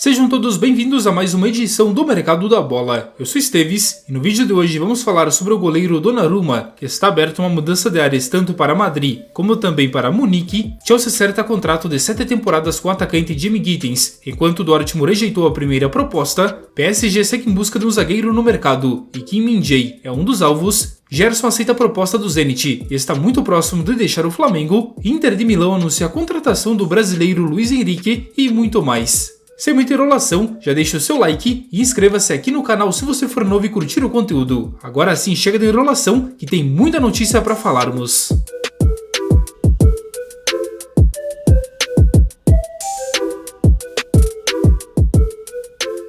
Sejam todos bem-vindos a mais uma edição do Mercado da Bola. Eu sou Esteves e no vídeo de hoje vamos falar sobre o goleiro Donnarumma, que está aberto uma mudança de áreas tanto para Madrid como também para Munique. Chelsea acerta contrato de 7 temporadas com o atacante Jamie Gittens, enquanto o Dortmund rejeitou a primeira proposta. PSG segue em busca de um zagueiro no mercado e Kim Min-jae é um dos alvos. Gerson aceita a proposta do Zenit e está muito próximo de deixar o Flamengo. Inter de Milão anuncia a contratação do brasileiro Luiz Henrique e muito mais. Sem muita enrolação, já deixa o seu like e inscreva-se aqui no canal se você for novo e curtir o conteúdo. Agora sim, chega de enrolação, que tem muita notícia para falarmos.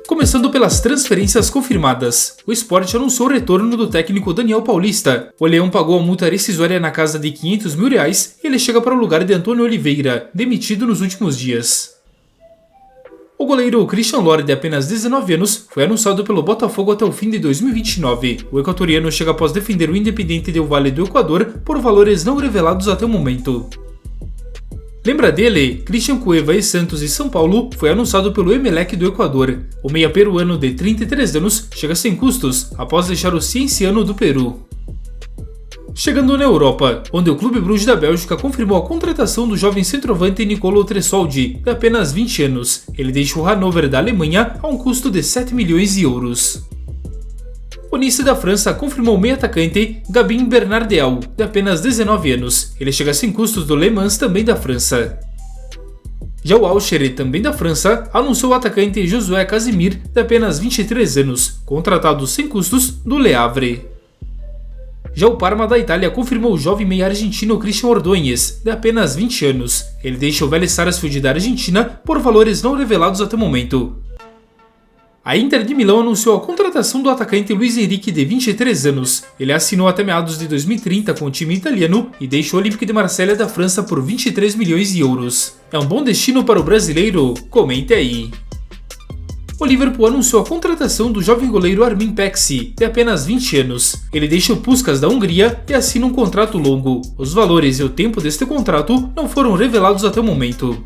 Começando pelas transferências confirmadas, o Sport anunciou o retorno do técnico Daniel Paulista. O Leão pagou a multa rescisória na casa de R$500 mil e ele chega para o lugar de Antônio Oliveira, demitido nos últimos dias. O goleiro Christian Lohr, de apenas 19 anos, foi anunciado pelo Botafogo até o fim de 2029. O equatoriano chega após defender o Independiente del Valle do Equador por valores não revelados até o momento. Lembra dele? Christian Cueva, ex-Santos e São Paulo, foi anunciado pelo Emelec do Equador. O meia peruano de 33 anos chega sem custos após deixar o Cienciano do Peru. Chegando na Europa, onde o Clube Bruges da Bélgica confirmou a contratação do jovem centroavante Nicolo Tressoldi, de apenas 20 anos. Ele deixa o Hannover da Alemanha a um custo de 7 milhões de euros. O Nice da França confirmou o meio atacante Gabin Bernardéu, de apenas 19 anos. Ele chega sem custos do Le Mans, também da França. Já o Auxerre, também da França, anunciou o atacante Josué Casimir, de apenas 23 anos, contratado sem custos do Le Havre. Já o Parma da Itália confirmou o jovem meia argentino Christian Ordóñez, de apenas 20 anos. Ele deixa o Vélez Sarsfield da Argentina por valores não revelados até o momento. A Inter de Milão anunciou a contratação do atacante Luiz Henrique, de 23 anos. Ele assinou até meados de 2030 com o time italiano e deixa o Olympique de Marselha da França por 23 milhões de euros. É um bom destino para o brasileiro? Comente aí! O Liverpool anunciou a contratação do jovem goleiro Armin Pexi, de apenas 20 anos. Ele deixa o Puskás da Hungria e assina um contrato longo. Os valores e o tempo deste contrato não foram revelados até o momento.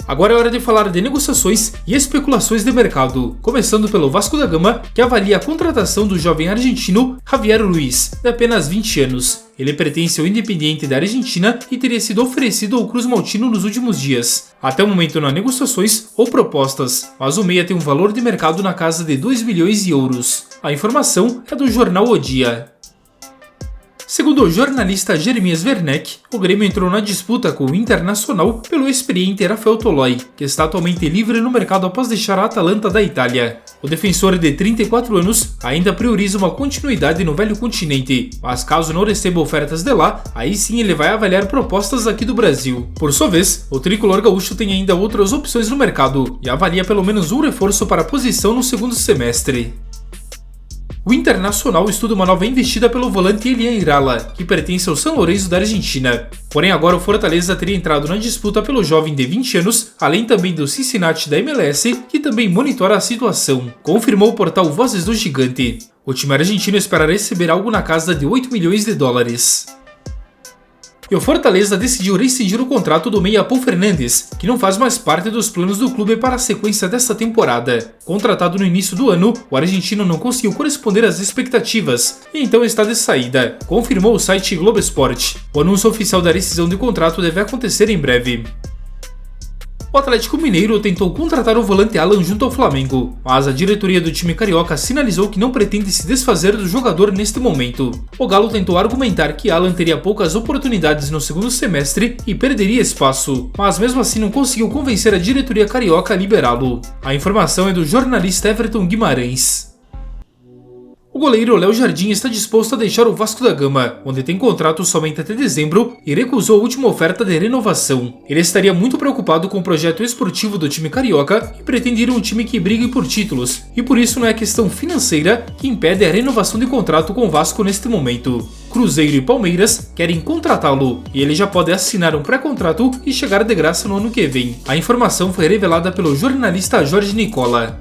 Agora é hora de falar de negociações e especulações de mercado, começando pelo Vasco da Gama, que avalia a contratação do jovem argentino Javier Ruiz, de apenas 20 anos. Ele pertence ao Independiente da Argentina e teria sido oferecido ao Cruz Maltino nos últimos dias. Até o momento não há negociações ou propostas, mas o meia tem um valor de mercado na casa de 2 milhões de euros. A informação é do jornal O Dia. Segundo o jornalista Jeremias Werneck, o Grêmio entrou na disputa com o Internacional pelo experiente Rafael Toloi, que está atualmente livre no mercado após deixar a Atalanta da Itália. O defensor de 34 anos ainda prioriza uma continuidade no velho continente, mas caso não receba ofertas de lá, aí sim ele vai avaliar propostas aqui do Brasil. Por sua vez, o tricolor gaúcho tem ainda outras opções no mercado e avalia pelo menos um reforço para a posição no segundo semestre. O Internacional estuda uma nova investida pelo volante Elian Irala, que pertence ao San Lorenzo da Argentina. Porém, agora o Fortaleza teria entrado na disputa pelo jovem de 20 anos, além também do Cincinnati da MLS, que também monitora a situação, confirmou o portal Vozes do Gigante. O time argentino espera receber algo na casa de 8 milhões de dólares. E o Fortaleza decidiu rescindir o contrato do meia Paul Fernandes, que não faz mais parte dos planos do clube para a sequência desta temporada. Contratado no início do ano, o argentino não conseguiu corresponder às expectativas e então está de saída, confirmou o site Globo Esporte. O anúncio oficial da rescisão de contrato deve acontecer em breve. O Atlético Mineiro tentou contratar o volante Alan junto ao Flamengo, mas a diretoria do time carioca sinalizou que não pretende se desfazer do jogador neste momento. O Galo tentou argumentar que Alan teria poucas oportunidades no segundo semestre e perderia espaço, mas mesmo assim não conseguiu convencer a diretoria carioca a liberá-lo. A informação é do jornalista Everton Guimarães. O goleiro Léo Jardim está disposto a deixar o Vasco da Gama, onde tem contrato somente até dezembro, e recusou a última oferta de renovação. Ele estaria muito preocupado com o projeto esportivo do time carioca e pretende ir a um time que brigue por títulos, e por isso não é a questão financeira que impede a renovação de contrato com o Vasco neste momento. Cruzeiro e Palmeiras querem contratá-lo, e ele já pode assinar um pré-contrato e chegar de graça no ano que vem. A informação foi revelada pelo jornalista Jorge Nicola.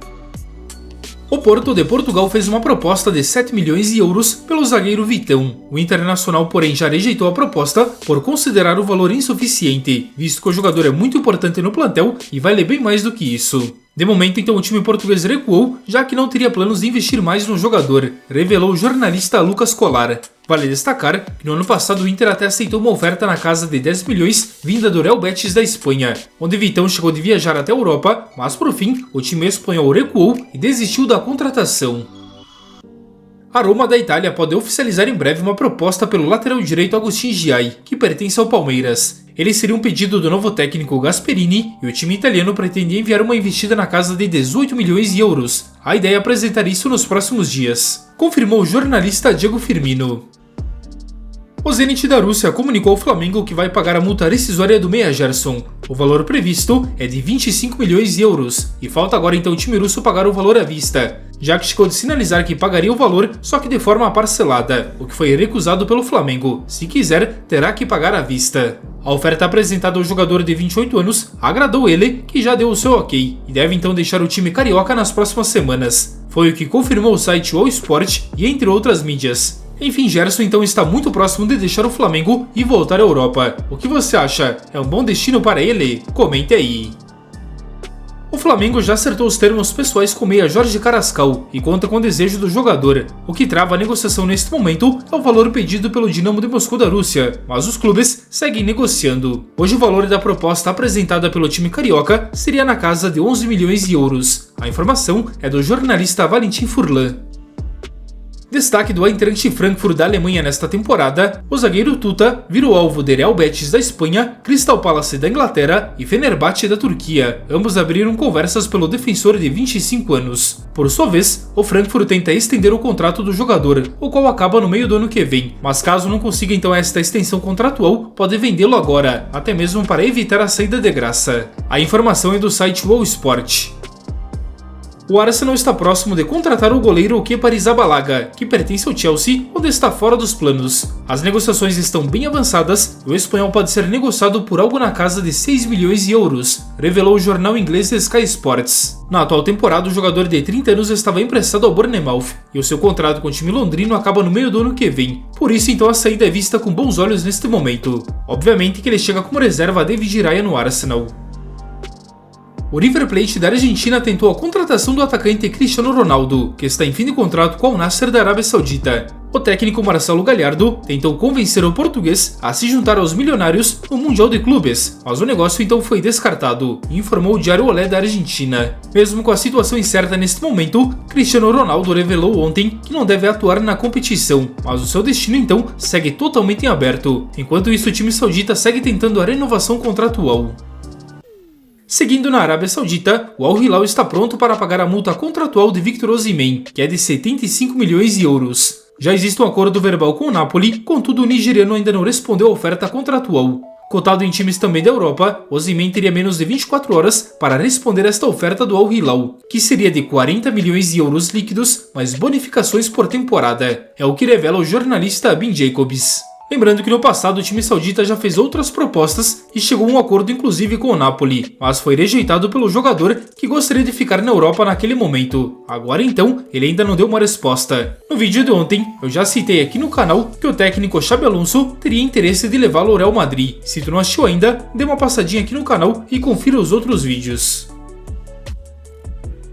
O Porto de Portugal fez uma proposta de 7 milhões de euros pelo zagueiro Vitão. O Internacional, porém, já rejeitou a proposta por considerar o valor insuficiente, visto que o jogador é muito importante no plantel e vale bem mais do que isso. De momento, então, o time português recuou, já que não teria planos de investir mais no jogador, revelou o jornalista Lucas Colar. Vale destacar que no ano passado o Inter até aceitou uma oferta na casa de 10 milhões vinda do Real Betis da Espanha, onde Vitão chegou de viajar até a Europa, mas por fim o time espanhol recuou e desistiu da contratação. A Roma da Itália pode oficializar em breve uma proposta pelo lateral direito Agustin Giai, que pertence ao Palmeiras. Ele seria um pedido do novo técnico Gasperini e o time italiano pretendia enviar uma investida na casa de 18 milhões de euros. A ideia é apresentar isso nos próximos dias, confirmou o jornalista Diego Firmino. O Zenit da Rússia comunicou ao Flamengo que vai pagar a multa rescisória do meia Gerson. O valor previsto é de 25 milhões de euros e falta agora então o time russo pagar o valor à vista, já que chegou de sinalizar que pagaria o valor, só que de forma parcelada, o que foi recusado pelo Flamengo. Se quiser, terá que pagar à vista. A oferta apresentada ao jogador de 28 anos agradou ele, que já deu o seu ok, e deve então deixar o time carioca nas próximas semanas. Foi o que confirmou o site All Sport e entre outras mídias. Enfim, Gerson então está muito próximo de deixar o Flamengo e voltar à Europa. O que você acha? É um bom destino para ele? Comente aí. O Flamengo já acertou os termos pessoais com o meia Jorge Carrascal e conta com o desejo do jogador. O que trava a negociação neste momento é o valor pedido pelo Dinamo de Moscou da Rússia, mas os clubes seguem negociando. Hoje o valor da proposta apresentada pelo time carioca seria na casa de 11 milhões de euros. A informação é do jornalista Valentin Furlan. Destaque do Eintracht Frankfurt da Alemanha nesta temporada, o zagueiro Tuta virou alvo de Real Betis da Espanha, Crystal Palace da Inglaterra e Fenerbahçe da Turquia. Ambos abriram conversas pelo defensor de 25 anos. Por sua vez, o Frankfurt tenta estender o contrato do jogador, o qual acaba no meio do ano que vem, mas caso não consiga então esta extensão contratual, pode vendê-lo agora, até mesmo para evitar a saída de graça. A informação é do site All Sport. O Arsenal está próximo de contratar o goleiro Kepa Arrizabalaga, que pertence ao Chelsea, onde está fora dos planos. As negociações estão bem avançadas e o espanhol pode ser negociado por algo na casa de 6 milhões de euros, revelou o jornal inglês Sky Sports. Na atual temporada, o jogador de 30 anos estava emprestado ao Bournemouth e o seu contrato com o time londrino acaba no meio do ano que vem. Por isso, então, a saída é vista com bons olhos neste momento. Obviamente que ele chega como reserva a David Raya no Arsenal. O River Plate da Argentina tentou a contratação do atacante Cristiano Ronaldo, que está em fim de contrato com o Al Nassr da Arábia Saudita. O técnico Marcelo Gallardo tentou convencer o português a se juntar aos milionários no Mundial de Clubes, mas o negócio então foi descartado, informou o Diário Olé da Argentina. Mesmo com a situação incerta neste momento, Cristiano Ronaldo revelou ontem que não deve atuar na competição, mas o seu destino então segue totalmente em aberto. Enquanto isso, o time saudita segue tentando a renovação contratual. Seguindo na Arábia Saudita, o Al Hilal está pronto para pagar a multa contratual de Victor Osimhen, que é de 75 milhões de euros. Já existe um acordo verbal com o Napoli, contudo o nigeriano ainda não respondeu à oferta contratual. Cotado em times também da Europa, Osimhen teria menos de 24 horas para responder esta oferta do Al Hilal, que seria de 40 milhões de euros líquidos, mais bonificações por temporada. É o que revela o jornalista Ben Jacobs. Lembrando que no passado o time saudita já fez outras propostas e chegou a um acordo inclusive com o Napoli, mas foi rejeitado pelo jogador que gostaria de ficar na Europa naquele momento. Agora então, ele ainda não deu uma resposta. No vídeo de ontem, eu já citei aqui no canal que o técnico Xabi Alonso teria interesse de levá-lo ao Real Madrid. Se tu não assistiu ainda, dê uma passadinha aqui no canal e confira os outros vídeos.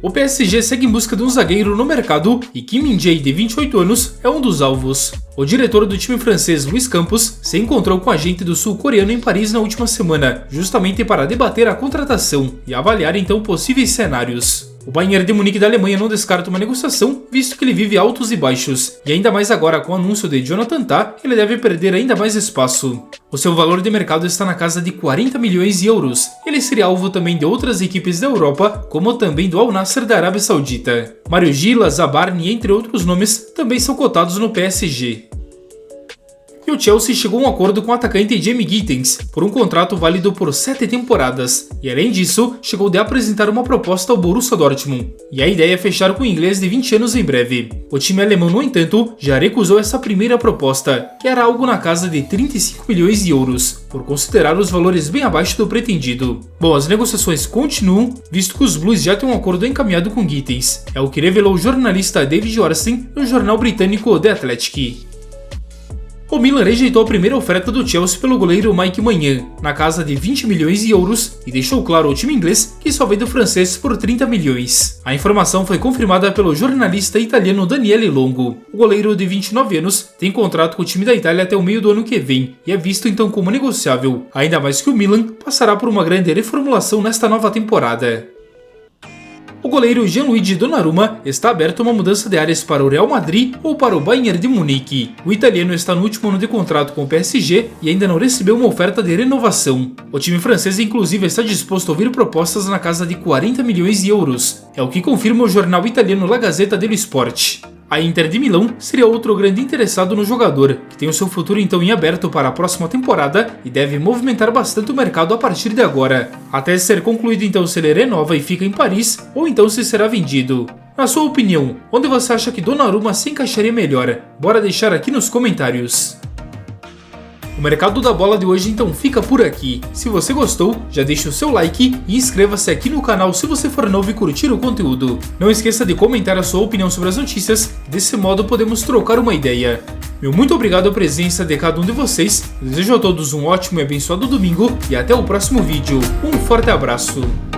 O PSG segue em busca de um zagueiro no mercado e Kim Min-jae, de 28 anos, é um dos alvos. O diretor do time francês, Luis Campos, se encontrou com o agente do sul-coreano em Paris na última semana, justamente para debater a contratação e avaliar então possíveis cenários. O Bayern de Munique da Alemanha não descarta uma negociação, visto que ele vive altos e baixos, e ainda mais agora com o anúncio de Jonathan Tah, ele deve perder ainda mais espaço. O seu valor de mercado está na casa de 40 milhões de euros. Ele seria alvo também de outras equipes da Europa, como também do Al Nassr da Arábia Saudita. Mario Gila, Zabarni, entre outros nomes, também são cotados no PSG. E o Chelsea chegou a um acordo com o atacante Jamie Gittens por um contrato válido por 7 temporadas. E além disso, chegou de apresentar uma proposta ao Borussia Dortmund. E a ideia é fechar com o inglês de 20 anos em breve. O time alemão, no entanto, já recusou essa primeira proposta, que era algo na casa de 35 milhões de euros, por considerar os valores bem abaixo do pretendido. Bom, as negociações continuam, visto que os Blues já têm um acordo encaminhado com Gittens. É o que revelou o jornalista David Ornstein no jornal britânico The Athletic. O Milan rejeitou a primeira oferta do Chelsea pelo goleiro Mike Maignan, na casa de 20 milhões de euros, e deixou claro ao time inglês que só vende o francês por 30 milhões. A informação foi confirmada pelo jornalista italiano Daniele Longo. O goleiro de 29 anos tem contrato com o time da Itália até o meio do ano que vem, e é visto então como negociável, ainda mais que o Milan passará por uma grande reformulação nesta nova temporada. O goleiro Gianluigi Donnarumma está aberto a uma mudança de áreas para o Real Madrid ou para o Bayern de Munique. O italiano está no último ano de contrato com o PSG e ainda não recebeu uma oferta de renovação. O time francês inclusive está disposto a ouvir propostas na casa de 40 milhões de euros. É o que confirma o jornal italiano La Gazzetta dello Sport. A Inter de Milão seria outro grande interessado no jogador, que tem o seu futuro então em aberto para a próxima temporada e deve movimentar bastante o mercado a partir de agora, até ser concluído então se ele renova e fica em Paris, ou então se será vendido. Na sua opinião, onde você acha que Donnarumma se encaixaria melhor? Bora deixar aqui nos comentários. O mercado da bola de hoje então fica por aqui. Se você gostou, já deixa o seu like e inscreva-se aqui no canal se você for novo e curtir o conteúdo. Não esqueça de comentar a sua opinião sobre as notícias, desse modo podemos trocar uma ideia. Meu muito obrigado à presença de cada um de vocês, desejo a todos um ótimo e abençoado domingo e até o próximo vídeo. Um forte abraço!